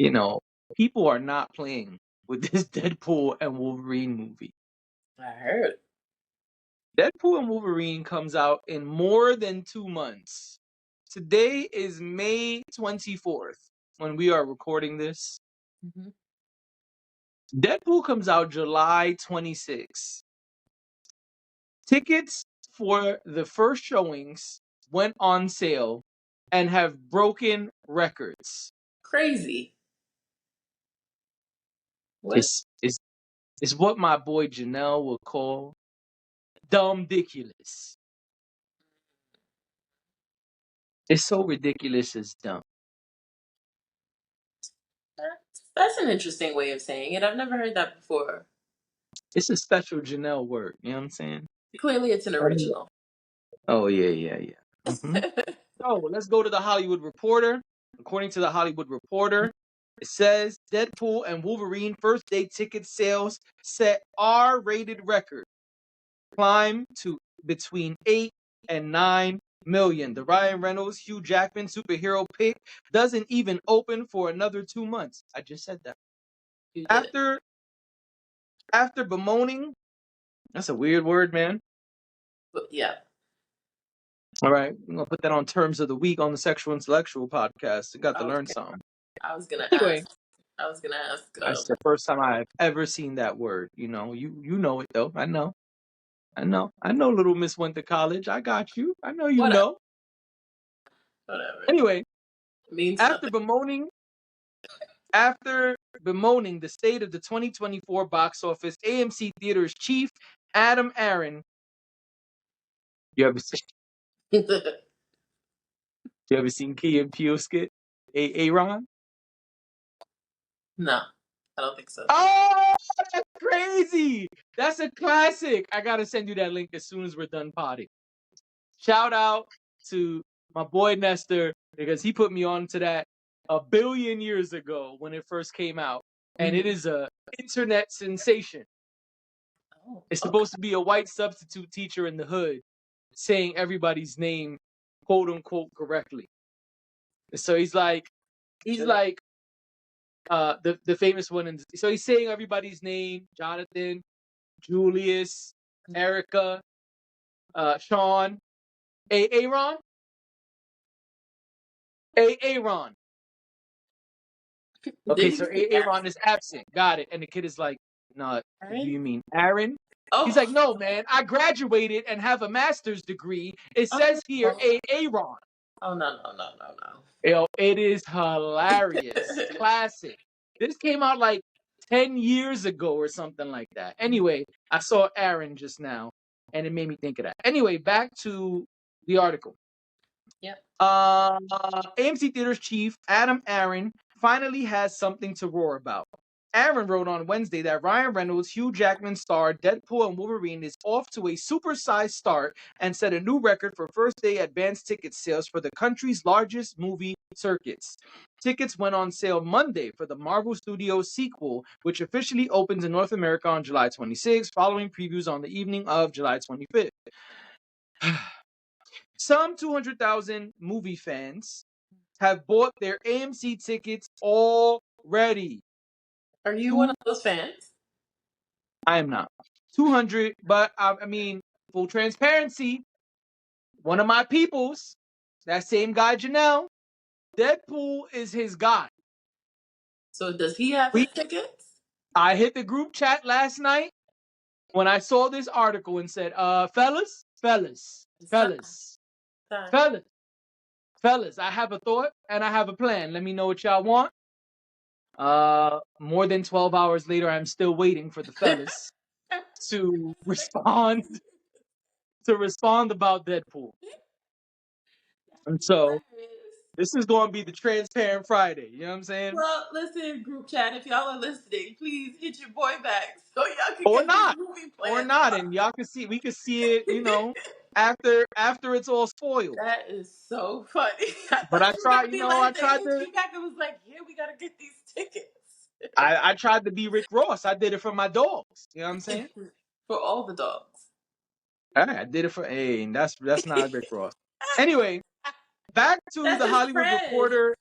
you know, people are not playing with this Deadpool and Wolverine movie. I heard. Deadpool and Wolverine comes out in more than 2 months. Today is May 24th when we are recording this. Mm-hmm. Deadpool comes out July 26th. Tickets for the first showings went on sale and have broken records. Crazy. What? It's what my boy Janelle would call dumb-diculous. It's so ridiculous it's dumb. That's an interesting way of saying it. I've never heard that before. It's a special Janelle word, you know what I'm saying? Clearly, it's an original. Oh, yeah. Mm-hmm. So let's go to the Hollywood Reporter. According to the Hollywood Reporter, it says Deadpool and Wolverine first day ticket sales set R-rated record, climb to between 8 and 9 million. The Ryan Reynolds, Hugh Jackman superhero pick doesn't even open for another 2 months. I just said that. You did. After bemoaning, that's a weird word, man. But yeah. All right, I'm gonna put that on terms of the week on the Sexual Intellectual podcast. You got to learn something. I was gonna Anyway, ask. that's the first time I've ever seen that word. You know, you know it though. I know. Little Miss went to college. I got you. I know you know. Whatever. Anyway, It means after nothing. bemoaning the state of the 2024 box office, AMC Theaters chief Adam Aaron. You ever seen Key and Peele skit? Aaron? No, I don't think so. Oh, that's crazy! That's a classic. I gotta send you that link as soon as we're done potting. Shout out to my boy Nestor because he put me on to that a billion years ago when it first came out, and it is a internet sensation. Oh, It's supposed to be a white substitute teacher in the hood saying everybody's name, quote unquote, correctly. So he's like the famous one. So he's saying everybody's name: Jonathan, Julius, Erica, Sean, Aaron, Aaron. Okay, so Aaron is absent. Got it. And the kid is like, "No, do you mean Aaron?" Oh. He's like, "No, man. I graduated and have a master's degree. It says here, Aaron." Oh no. Yo, it is hilarious. Classic. This came out like 10 years ago or something like that. Anyway, I saw Aaron just now, and it made me think of that. Anyway, back to the article. Yeah. AMC Theaters chief Adam Aaron finally has something to roar about. Aaron wrote on Wednesday that Ryan Reynolds' Hugh Jackman star Deadpool and Wolverine is off to a supersized start and set a new record for first-day advance ticket sales for the country's largest movie circuits. Tickets went on sale Monday for the Marvel Studios sequel, which officially opens in North America on July 26, following previews on the evening of July 25th. Some 200,000 movie fans have bought their AMC tickets already. Are you one of those fans? I am not. 200, but I mean, full transparency, one of my peoples, that same guy Janelle, Deadpool is his guy. So does he have his tickets? I hit the group chat last night when I saw this article and said, fellas, I have a thought and I have a plan. Let me know what y'all want. More than 12 hours later, I'm still waiting for the fellas to respond about Deadpool. And so this is going to be the transparent Friday. You know what I'm saying? Well, listen, group chat, if y'all are listening, please hit your boy back so y'all can Or get not. this movie plan. Or not. And y'all can see, we can see it, you know, after it's all spoiled. That is so funny. But I tried, I tried to. Feedback and was like, yeah, we got to get these tickets. I tried to be Rick Ross. I did it for my dogs. You know what I'm saying? For all the dogs. All right, I did it for that's not Rick Ross. Anyway, back to the Hollywood Reporter.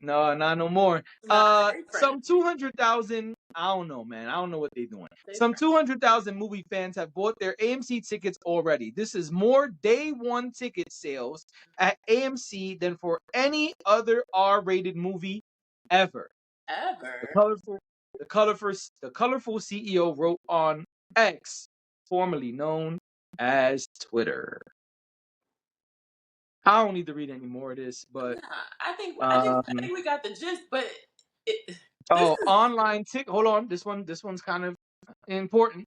No, not no more. Nah, they friends. Some 200,000. I don't know, man. I don't know what they're doing. They Some friends. 200,000 movie fans have bought their AMC tickets already. This is more day one ticket sales at AMC than for any other R-rated movie ever. The Ever. colorful, the colorful CEO wrote on X, formerly known as Twitter. I don't need to read any more of this, but Nah, I think um, we got the gist, but this oh, is online tick. Hold on, this one's kind of important.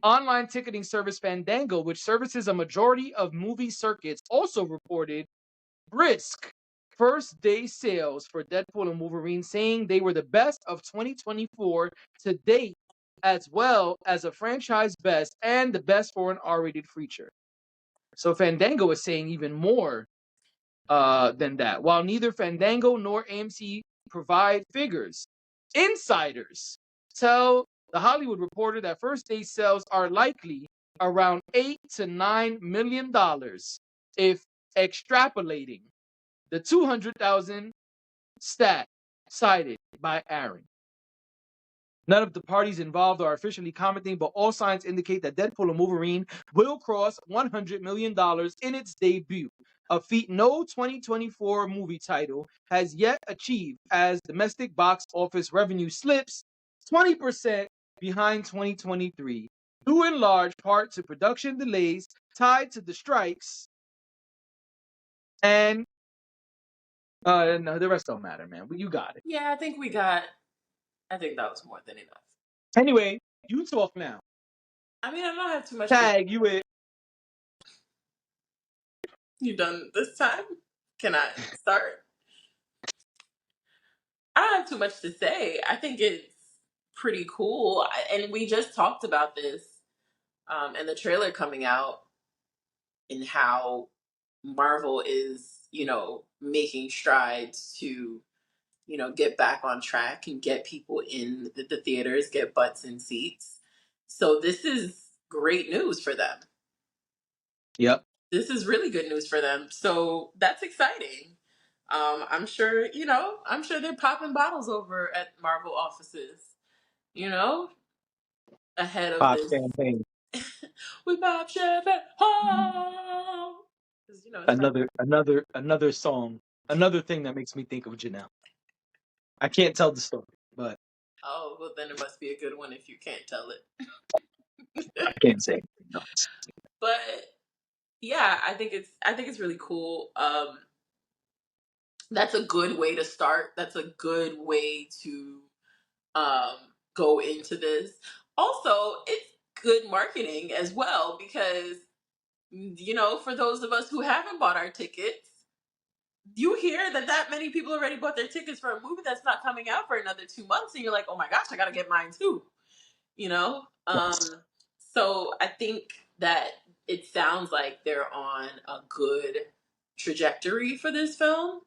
Online ticketing service Fandango, which services a majority of movie circuits, also reported brisk first day sales for Deadpool and Wolverine, saying they were the best of 2024 to date, as well as a franchise best and the best for an R-rated feature. So Fandango is saying even more than that. While neither Fandango nor AMC provide figures, insiders tell the Hollywood Reporter that first day sales are likely around $8 to $9 million if extrapolating the 200,000 stat cited by Aaron. None of the parties involved are officially commenting, but all signs indicate that Deadpool and Wolverine will cross $100 million in its debut, a feat no 2024 movie title has yet achieved as domestic box office revenue slips 20% behind 2023, due in large part to production delays tied to the strikes and no, the rest don't matter, man. But you got it. yeah. I think that was more than enough. Anyway, you talk now. I mean, I don't have too much to. Tag you it. You done this time? Can I start? I don't have too much to say. I think it's pretty cool, and we just talked about this and the trailer coming out and how Marvel is, making strides to, get back on track and get people in the theaters, get butts in seats. So this is great news for them. Yep. This is really good news for them. So that's exciting. I'm sure, I'm sure they're popping bottles over at Marvel offices, you know, ahead of Pop this. champagne. We pop champagne. Oh! 'Cause, it's time. Another song. Another thing that makes me think of Janelle. I can't tell the story, but Oh, well, then it must be a good one if you can't tell it. I can't say anything else. But yeah, I think it's really cool. That's a good way to start. That's a good way to um, go into this. Also, it's good marketing as well because for those of us who haven't bought our tickets, you hear that many people already bought their tickets for a movie that's not coming out for another 2 months, and you're like, oh my gosh, I gotta get mine too. You know, um, Yes. so I think that it sounds like they're on a good trajectory for this film,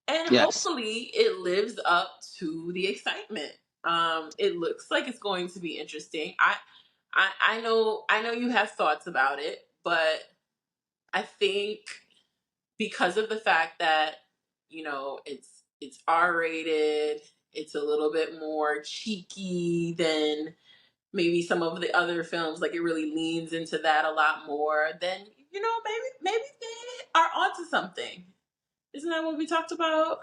and Yes. hopefully it lives up to the excitement. It looks like it's going to be interesting. I know you have thoughts about it, but I think because of the fact that it's R rated, it's a little bit more cheeky than maybe some of the other films. Like it really leans into that a lot more. Then maybe they are onto something. Isn't that what we talked about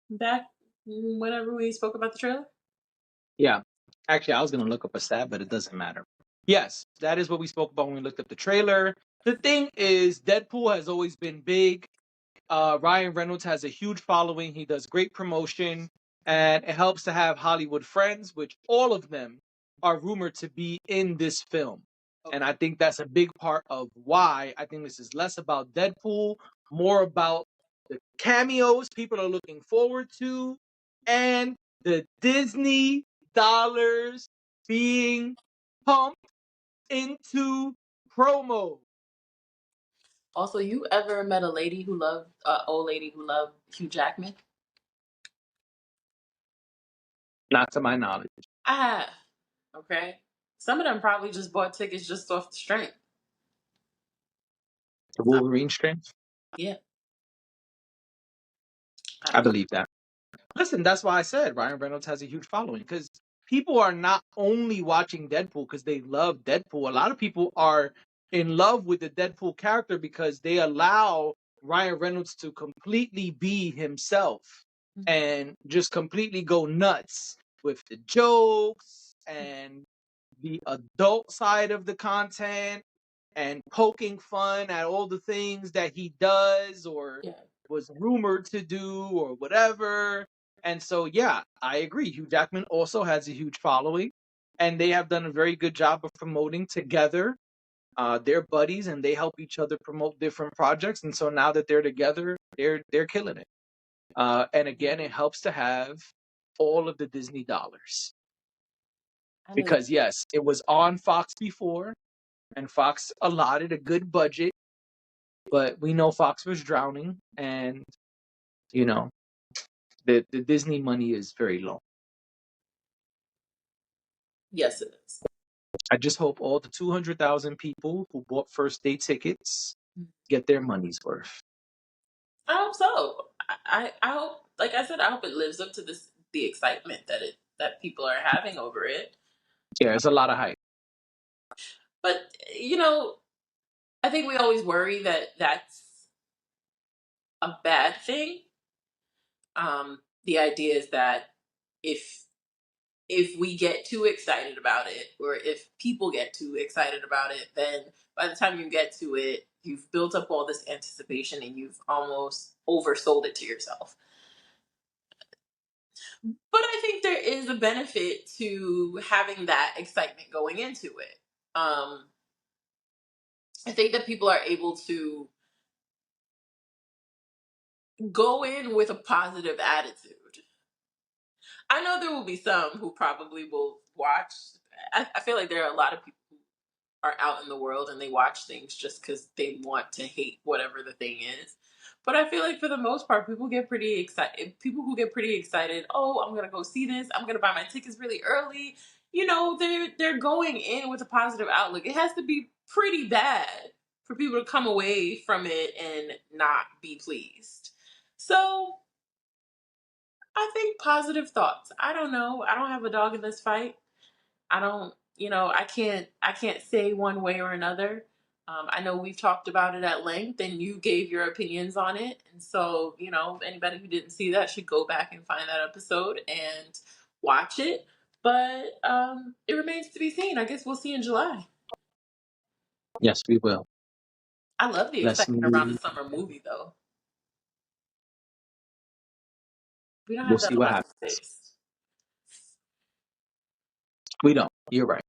back whenever we spoke about the trailer? Yeah. Actually, I was gonna look up a stat, but it doesn't matter. Yes, that is what we spoke about when we looked up the trailer. The thing is, Deadpool has always been big. Ryan Reynolds has a huge following. He does great promotion, and it helps to have Hollywood friends, which all of them are rumored to be in this film. And Okay. I think that's a big part of why I think this is less about Deadpool, more about the cameos people are looking forward to, and the Disney dollars being pumped into promo. Also, you ever met a lady who loved old lady who loved Hugh Jackman? Not to my knowledge. I have. Okay. Some of them probably just bought tickets just off the strength. The Wolverine strength. Yeah. I I believe. believe that. Listen, that's why I said Ryan Reynolds has a huge following because people are not only watching Deadpool because they love Deadpool. A lot of people are in love with the Deadpool character because they allow Ryan Reynolds to completely be himself and just completely go nuts with the jokes and the adult side of the content and poking fun at all the things that he does or Yeah, was rumored to do or whatever. And so, yeah, I agree. Hugh Jackman also has a huge following, and they have done a very good job of promoting together. They're buddies, and they help each other promote different projects. And so now that they're together, they're killing it. And again, it helps to have all of the Disney dollars I know. because yes, it was on Fox before, and Fox allotted a good budget, but we know Fox was drowning, and you know the Disney money is very low. Yes, it is. I just hope all the 200,000 people who bought first day tickets get their money's worth. I hope so. I hope, like I said, I hope it lives up to the excitement that people are having over it. Yeah, it's a lot of hype. But I think we always worry that that's a bad thing. The idea is that if if we get too excited about it, or if people get too excited about it, then by the time you get to it, you've built up all this anticipation and you've almost oversold it to yourself. But I think there is a benefit to having that excitement going into it. I think that people are able to go in with a positive attitude. I know there will be some who probably will watch. I feel like there are a lot of people who are out in the world and they watch things just because they want to hate whatever the thing is. But I feel like for the most part, people get pretty excited. People who get pretty excited, oh, I'm gonna go see this. I'm gonna buy my tickets really early. They're going in with a positive outlook. It has to be pretty bad for people to come away from it and not be pleased. So I think positive thoughts. I don't know. I don't have a dog in this fight. I don't, I can't say one way or another. I know we've talked about it at length and you gave your opinions on it. And so, anybody who didn't see that should go back and find that episode and watch it. But it remains to be seen. I guess we'll see in July. Yes, we will. I love the Let's excitement around the move. summer movie, though. We don't We'll have that see on what West happens. Coast. We don't. You're right.